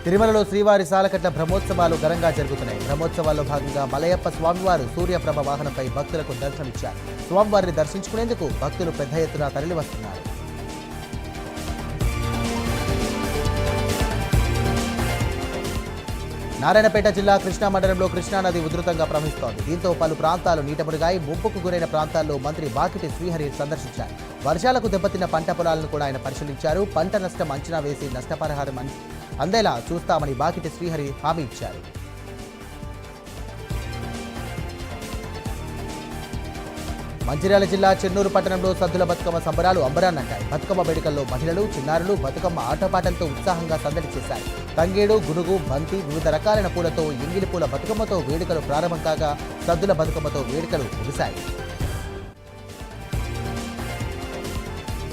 తిరుమలలో శ్రీవారి సాలకట్ల బ్రహ్మోత్సవాలు ఘనంగా జరుగుతున్నాయి. బ్రహ్మోత్సవాల్లో భాగంగా మలయప్ప స్వామివారు సూర్యప్రభ వాహనంపై భక్తులకు దర్శనమిచ్చారు. స్వామివారిని దర్శించుకునేందుకు భక్తులు పెద్ద ఎత్తున తరలివస్తున్నారు. నారాయణపేట జిల్లా కృష్ణా మండలంలో కృష్ణానది ఉధృతంగా ప్రవహిస్తోంది. దీంతో పలు ప్రాంతాలు నీటమునిగాయి. ముంపుకు గురైన ప్రాంతాల్లో మంత్రి వాకిటి శ్రీహరి సందర్శించారు. వర్షాలకు దెబ్బతిన్న పంట పొలాలను కూడా ఆయన పరిశీలించారు. పంట నష్టం అంచనా వేసి నష్టపరిహారం అందేలా చూస్తామని వాకిటి శ్రీహరి హామీ ఇచ్చారు. మంచిర్యాల జిల్లా చెన్నూరు పట్టణంలో సద్దుల బతుకమ్మ సంబరాలు అంబరాన్నంటాయి. బతుకమ్మ వేడుకల్లో మహిళలు, చిన్నారులు బతుకమ్మ ఆటపాటలతో ఉత్సాహంగా సందడి చేశారు. తంగేడు, గునుగు, బంతి, వివిధ రకాలైన పూలతో ఎంగిలి పూల బతుకమ్మతో వేడుకలు ప్రారంభం కాగా సద్దుల బతుకమ్మతో వేడుకలు ముగిశాయి.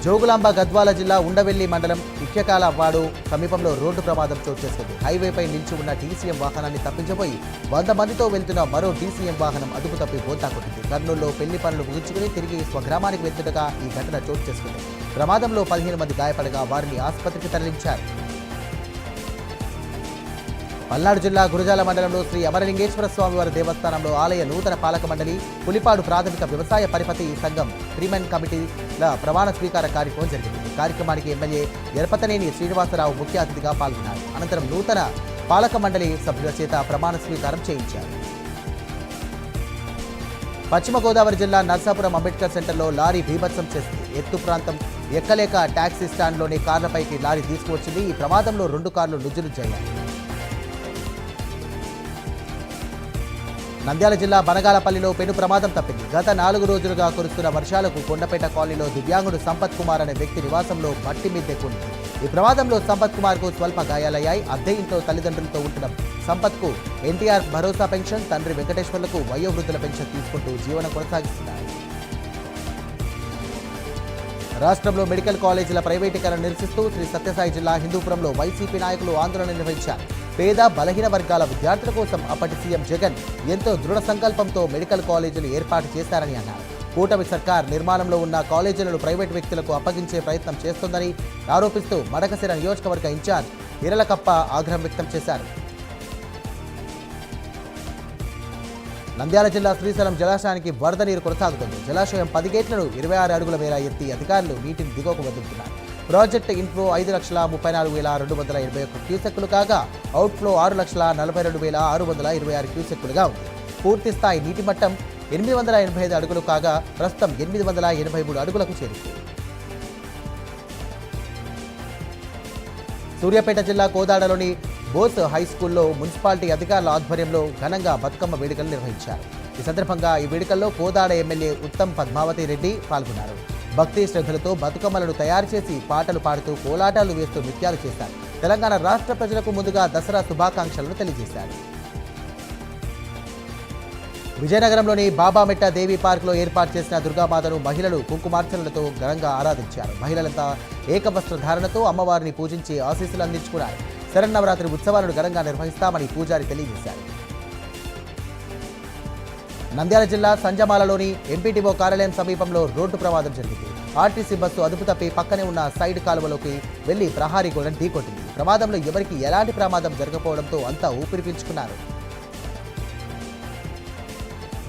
జోగులాంబ గద్వాల జిల్లా ఉండవెల్లి మండలం ఇక్యకాలవాడు సమీపంలో రోడ్డు ప్రమాదం చోటు చేసుకుంది. హైవేపై నిలిచి ఉన్న డీసీఎం వాహనాన్ని తప్పించబోయి 100 మందితో వెళ్తున్న మరో డీసీఎం వాహనం అదుపు తప్పి బోల్తా కొట్టింది. కర్నూలులో పెళ్లి పనులు ముగించుకుని తిరిగి స్వగ్రామానికి వెళ్తుండగా ఈ ఘటన చోటు చేసుకుంది. ప్రమాదంలో 15 మంది గాయపడగా వారిని ఆసుపత్రికి తరలించారు. పల్నాడు జిల్లా గురజాల మండలంలో శ్రీ అమరలింగేశ్వర స్వామివారి దేవస్థానంలో ఆలయ నూతన పాలక మండలి, పులిపాడు ప్రాథమిక వ్యవసాయ పరిపతి సంఘం త్రీమెన్ కమిటీల ప్రమాణ స్వీకార కార్యక్రమం జరిగింది. ఈ కార్యక్రమానికి ఎమ్మెల్యే ఎరపతనేని శ్రీనివాసరావు ముఖ్య అతిథిగా పాల్గొన్నారు. అనంతరం నూతన పాలక మండలి సభ్యుల చేత ప్రమాణ స్వీకారం చేయించారు. పశ్చిమ గోదావరి జిల్లా నర్సాపురం అంబేద్కర్ సెంటర్లో లారీ బీభత్సం చేసింది. ఎత్తు ప్రాంతం ఎక్కలేక టాక్సీ స్టాండ్లోని కార్లపైకి లారీ తీసుకువచ్చింది. ఈ ప్రమాదంలో 2 కార్లు నుజ్జునుజ్జయ్యాయి. నంద్యాల జిల్లా బనగాలపల్లిలో పెను ప్రమాదం తప్పింది. గత 4 రోజులుగా కురుస్తున్న వర్షాలకు కొండపేట కాలనీలో దివ్యాంగుడు సంపత్ కుమార్ అనే వ్యక్తి నివాసంలో మట్టి మీదెక్కింది. ఈ ప్రమాదంలో సంపత్ కుమార్ కు స్వల్ప గాయాలయ్యాయి. అద్దె ఇంట్లో తల్లిదండ్రులతో ఉంటున్న సంపత్ కు ఎన్టీఆర్ భరోసా పెన్షన్, తండ్రి వెంకటేశ్వర్లకు వయోవృద్ధుల పెన్షన్ తీసుకుంటూ జీవనం కొనసాగిస్తున్నారు. రాష్ట్రంలో మెడికల్ కాలేజీల ప్రైవేటీకరణ నిరసిస్తూ శ్రీ సత్యసాయి జిల్లా హిందూపురంలో వైసీపీ నాయకులు ఆందోళన నిర్వహించారు. పేద బలహీన వర్గాల విద్యార్థుల కోసం అప్పటి సీఎం జగన్ ఎంతో దృఢ సంకల్పంతో మెడికల్ కాలేజీలు ఏర్పాటు చేశారని అన్నారు. కూటమి సర్కార్ నిర్మాణంలో ఉన్న కాలేజీలను ప్రైవేటు వ్యక్తులకు అప్పగించే ప్రయత్నం చేస్తోందని ఆరోపిస్తూ మడకశిర నియోజకవర్గ ఇన్ఛార్జ్ ఇరలకప్ప ఆగ్రహం వ్యక్తం చేశారు. నంద్యాల జిల్లా శ్రీశైలం జలాశయానికి వరద నీరు కొనసాగుతుంది. జలాశయం 10 గేట్లను 26 అడుగుల మేర ఎత్తి అధికారులు నీటిని దిగువకు వదులుతున్నారు. ప్రాజెక్టు ఇన్ఫ్లో 5,34,281 క్యూసెక్కులు కాగా అవుట్ఫ్లో 6,42,626 క్యూసెక్కులుగా ఉంది. పూర్తి స్థాయి నీటి మట్టం 885 అడుగులు కాగా ప్రస్తుతం 883 అడుగులకు చేరింది. సూర్యాపేట జిల్లా కోదాడలోని బోస్ హైస్కూల్లో మున్సిపాలిటీ అధికారుల ఆధ్వర్యంలో ఘనంగా బతుకమ్మ వేడుకలు నిర్వహించారు. ఈ సందర్భంగా ఈ వేడుకల్లో కోదాడ ఎమ్మెల్యే ఉత్తమ్ పద్మావతి రెడ్డి పాల్గొన్నారు. భక్తి శ్రద్ధలతో బతుకమ్మలను తయారు చేసి పాటలు పాడుతూ కోలాటాలు వేస్తూ నృత్యాలు చేశారు. తెలంగాణ రాష్ట్ర ప్రజలకు ముందుగా దసరా శుభాకాంక్షలను తెలియజేశారు. విజయనగరంలోని బాబామెట్ట దేవి పార్కులో ఏర్పాటు చేసిన దుర్గామాతను మహిళలు కుంకుమార్చనలతో ఘనంగా ఆరాధించారు. మహిళలంతా ఏకవస్త్ర ధారణతో అమ్మవారిని పూజించి ఆశీస్సులు అందించుకున్నారు. శరన్నవరాత్రి ఉత్సవాలను ఘనంగా నిర్వహిస్తామని పూజారి తెలియజేశారు. నంద్యాల జిల్లా సంజమాలలోని ఎంపీటీఓ కార్యాలయం సమీపంలో రోడ్డు ప్రమాదం జరిగింది. ఆర్టీసీ బస్సు అదుపు తప్పి పక్కనే ఉన్న సైడ్ కాలువలోకి వెళ్లి ప్రహారీ గోడను ఢీకొట్టింది. ప్రమాదంలో ఎవరికి ఎలాంటి ప్రమాదం జరగకపోవడంతో అంతా ఊపిరి పీల్చుకున్నారు.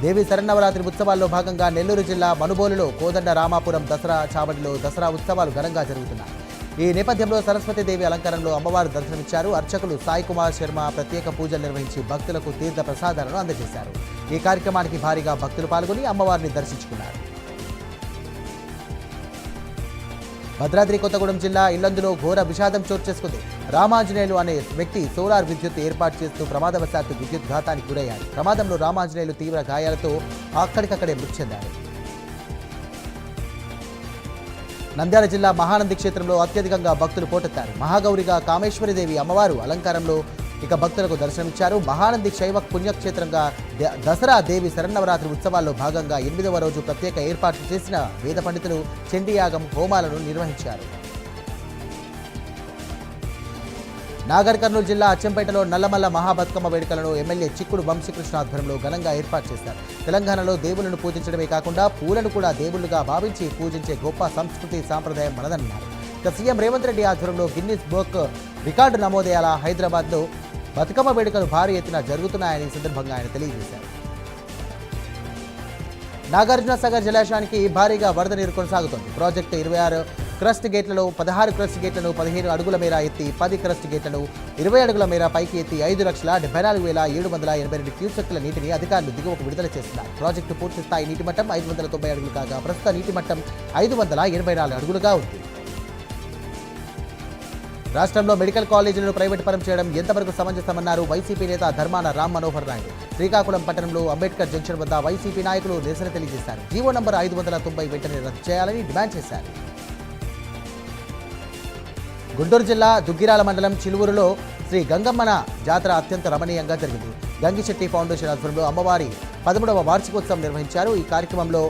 దేవి శరన్నవరాత్రి ఉత్సవాల్లో భాగంగా నెల్లూరు జిల్లా మనుబోలులో కోదండ రామాపురం దసరా చావడిలో దసరా ఉత్సవాలు ఘనంగా జరుగుతున్నాయి. ఈ నేపథ్యంలో సరస్వతీదేవి అలంకరణలో అమ్మవారు దర్శనమిచ్చారు. అర్చకులు సాయి కుమార్ శర్మ ప్రత్యేక పూజలు నిర్వహించి భక్తులకు తీర్థ ప్రసాదాలను అందజేశారు. ఈ కార్యక్రమానికి భారీగా భక్తులు పాల్గొని అమ్మవారిని దర్శించుకున్నారు. భద్రాద్రి కొత్తగూడెం జిల్లా ఇల్లందులో ఘోర విషాదం చోటు చేసుకుంది. రామాంజనేయులు అనే వ్యక్తి సోలార్ విద్యుత్ ఏర్పాటు చేస్తూ ప్రమాదవశాత్తు విద్యుత్ ఘాతానికి గురయ్యారు. ప్రమాదంలో రామాంజనేయులు తీవ్ర గాయాలతో అక్కడికక్కడే మృతి చెందారు. నంద్యాల జిల్లా మహానంది క్షేత్రంలో అత్యధికంగా భక్తులు పోటెత్తారు. మహాగౌరిగా కామేశ్వరిదేవి అమ్మవారు అలంకారంలో భక్తులకు దర్శనమిచ్చారు. మహానంది శైవ పుణ్యక్షేత్రంగా దసరా దేవి శరన్నవరాత్రి ఉత్సవాల్లో భాగంగా 8వ రోజు ప్రత్యేక ఏర్పాట్లు చేసిన వేద పండితులు చండీయాగం హోమాలను నిర్వహించారు. నాగర్ కర్నూలు జిల్లా అచ్చంపేటలో నల్లమల్ల మహాబతుకమ్మ వేడుకలను ఎమ్మెల్యే చిక్కుడు వంశీకృష్ణ ఆధ్వర్యంలో ఘనంగా ఏర్పాటు చేశారు. తెలంగాణలో దేవుళ్లను పూజించడమే కాకుండా పూలను కూడా దేవుళ్లుగా భావించి పూజించే గొప్ప సంస్కృతి సాంప్రదాయం మనదన్నారు. ఇక సీఎం రేవంత్ రెడ్డి ఆధ్వర్యంలో గిన్నిస్ బుక్ రికార్డు నమోదయ్యేలా హైదరాబాద్లో బతుకమ్మ వేడుకలు భారీ ఎత్తున జరుగుతున్నాయని సందర్భంగా ఆయన తెలియజేశారు. నాగార్జున సాగర్ జలాశయానికి భారీగా వరద నీరు కొనసాగుతోంది. ప్రాజెక్టు 26 క్రస్ట్ గేట్లలో 16 క్రస్ట్ గేట్లను 15 అడుగుల మేర ఎత్తి 10 క్రస్ట్ గేట్లను 20 అడుగుల మేర పైకి ఎత్తి 5,74,782 క్యూసెక్ల నీటిని అధికారులు దిగువకు విడుదల చేస్తున్నారు. ప్రాజెక్టు పూర్తి స్థాయి నీటి మట్టం 590 అడుగులు కాగా ప్రస్తుత నీటి మట్టం 584 అడుగులుగా ఉంది. రాష్ట్రంలో మెడికల్ కాలేజీలను ప్రైవేట్ పరం చేయడం ఎంతవరకు సమంజసమన్నారు వైసీపీ నేత ధర్మాన రామ్ మనోహర్ నాయుడు. శ్రీకాకుళం పట్టణంలో అంబేద్కర్ జంక్షన్ వద్ద వైసీపీ నాయకులు నిరసన తెలియజేశారు. జీవో నంబర్ 590 వెంటనే రద్దు చేయాలని డిమాండ్ చేశారు. గుంటూరు జిల్లా దుగ్గిరాల మండలం చిలువూరులో శ్రీ గంగమ్మన జాతర అత్యంత రమణీయంగా జరిగింది. గంగిశెట్టి ఫౌండేషన్ ఆధ్వర్యంలో అమ్మవారి 13వ వార్షికోత్సవం నిర్వహించారు. ఈ కార్యక్రమంలో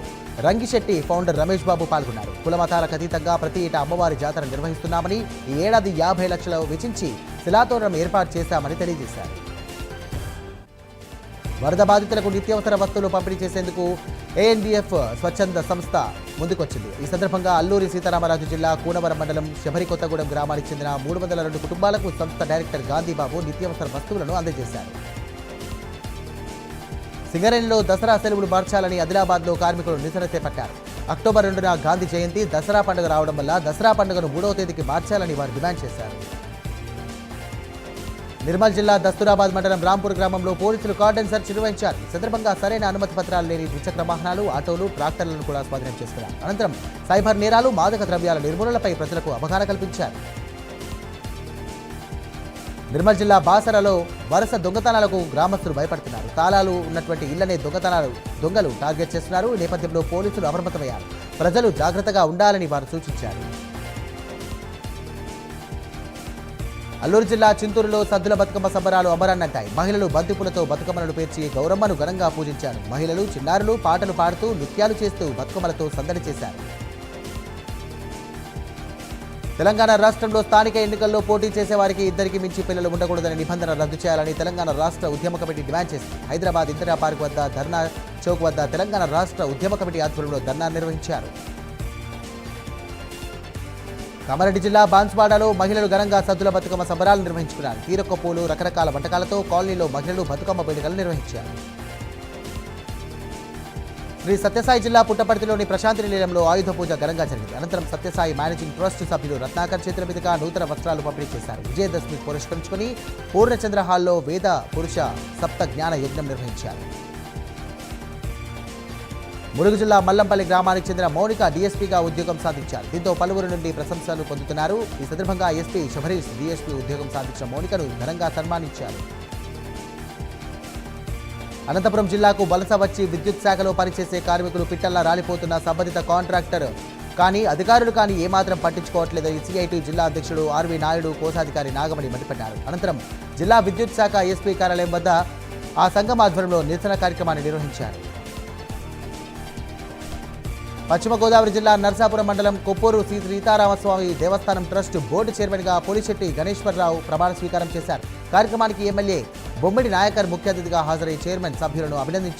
రంగిశెట్టి ఫౌండర్ రమేష్ బాబు పాల్గొన్నారు. కులమతాలకు అతీతంగా ప్రతి ఏటా అమ్మవారి జాతర నిర్వహిస్తున్నామని, ఈ ఏడాది 50 లక్షలు వెచ్చించి శిలాతోరణం ఏర్పాటు చేశామని తెలియజేశారు. వరద బాధితులకు నిత్యావసర వస్తువులు పంపిణీ చేసేందుకు ఏఎన్బిఎఫ్ స్వచ్ఛంద సంస్థ ముందుకొచ్చింది. ఈ సందర్భంగా అల్లూరి సీతారామరాజు జిల్లా కూనవరం మండలం శబరి కొత్తగూడెం గ్రామానికి చెందిన 302 కుటుంబాలకు సంస్థ డైరెక్టర్ గాంధీబాబు నిత్యావసర వస్తువులను అందజేశారు. సింగరేణిలో దసరా సెలవులు మార్చాలని ఆదిలాబాద్లో కార్మికులు నిరసన చేపట్టారు. అక్టోబర్ 2న గాంధీ జయంతి దసరా పండుగ రావడం వల్ల దసరా పండుగను 3వ తేదీకి మార్చాలని వారు డిమాండ్ చేశారు. నిర్మల్ జిల్లా దస్తూరాబాద్ మండలం రాంపూర్ గ్రామంలో పోలీసులు కార్డన్ సెర్చ్ నిర్వహించారు. ఈ సందర్భంగా సరైన అనుమతి పత్రాలు లేని ద్విచక్ర వాహనాలు, ఆటోలు, ట్రాక్టర్లను కూడా స్వాధీనం చేసుకున్నారు. అనంతరం సైబర్ నేరాలు, మాదక ద్రవ్యాల నిర్మూలనపై ప్రజలకు అవగాహన కల్పించారు. నిర్మల్ జిల్లా బాసరలో వరుస దొంగతనాలకు గ్రామస్తులు భయపడుతున్నారు. తాళాలు ఉన్నటువంటి ఇళ్లనే దొంగలు టార్గెట్ చేస్తున్నారు. ఈ నేపథ్యంలో పోలీసులు అప్రమత్తమయ్యారు. ప్రజలు జాగ్రత్తగా ఉండాలని వారు సూచించారు. అల్లూరు జిల్లా చింతూరులో సద్దుల బతుకమ్మ సంబరాలు అమరాన్నంటాయి. మహిళలు బంతిపూలతో బతుకమ్మలను పేర్చి గౌరమ్మను ఘనంగా పూజించారు. మహిళలు, చిన్నారులు పాటలు పాడుతూ నృత్యాలు చేస్తూ బతుకమ్మలతో సందడి చేశారు. తెలంగాణ రాష్ట్రంలో స్థానిక ఎన్నికల్లో పోటీ చేసే వారికి ఇద్దరికి మించి పిల్లలు ఉండకూడదని నిబంధన రద్దు చేయాలని తెలంగాణ రాష్ట్ర ఉద్యమ కమిటీ డిమాండ్ చేసింది. హైదరాబాద్ ఇందిరా పార్క్ వద్ద ధర్నా చౌక్ వద్ద తెలంగాణ రాష్ట్ర ఉద్యమ కమిటీ ఆధ్వర్యంలో ధర్నా నిర్వహించారు. కామారెడ్డి జిల్లా బాన్స్వాడలో మహిళలు ఘనంగా సద్దుల బతుకమ్మ సంబరాలు నిర్వహించుకున్నారు. తీరొక్క పూలు, రకరకాల వంటకాలతో కాలనీలో మహిళలు బతుకమ్మ వేడుకలు నిర్వహించారు. శ్రీ సత్యసాయి జిల్లా పుట్టపర్తిలోని ప్రశాంతి నిలయంలో ఆయుధ పూజ ఘనంగా జరిగింది. అనంతరం సత్యసాయి మేనేజింగ్ ట్రస్ట్ సభ్యులు రత్నాకర్ చేతుల మీదుగా నూతన వస్త్రాలు పంపిణీ చేశారు. విజయదశమి పురస్కరించుకుని పూర్ణచంద్ర హాల్లో వేద పురుష సప్త జ్ఞాన యజ్ఞం నిర్వహించారు. ములుగు జిల్లా మల్లంపల్లి గ్రామానికి చెందిన మౌనిక డీఎస్పీగా ఉద్యోగం సాధించారు. దీంతో పలువురు నుండి ప్రశంసలు పొందుతున్నారు. ఈ సందర్భంగా ఎస్పీ శబరీష్ డీఎస్పీ ఉద్యోగం సాధించిన మౌనికను ఘనంగా సన్మానించారు. అనంతపురం జిల్లాకు వలస వచ్చి విద్యుత్ శాఖలో పనిచేసే కార్మికులు పిట్టల్లా రాలిపోతున్న సంబంధిత కాంట్రాక్టర్ కానీ అధికారులు కానీ ఏమాత్రం పట్టించుకోవట్లేదని సిఐటి జిల్లా అధ్యక్షుడు ఆర్వి నాయుడు, కోశాధికారి నాగమణి మండిపడ్డారు. అనంతరం జిల్లా విద్యుత్ శాఖ ఎస్పీ కార్యాలయం వద్ద ఆ సంఘం ఆధ్వర్యంలో నిరసన కార్యక్రమాన్ని నిర్వహించారు. పశ్చిమ గోదావరి జిల్లా నర్సాపురం మండలం కొప్పూరు శ్రీ సీతారామస్వామి దేవస్థానం ట్రస్ట్ బోర్డు చైర్మన్గా పోలిశెట్టి గణేశ్వరరావు ప్రమాణ స్వీకారం చేశారు. కార్యక్రమానికి ఎమ్మెల్యే బొమ్మిడి నాయకర్ ముఖ్య అతిథిగా హాజరై చైర్మన్ సభ్యులను అభినందించారు.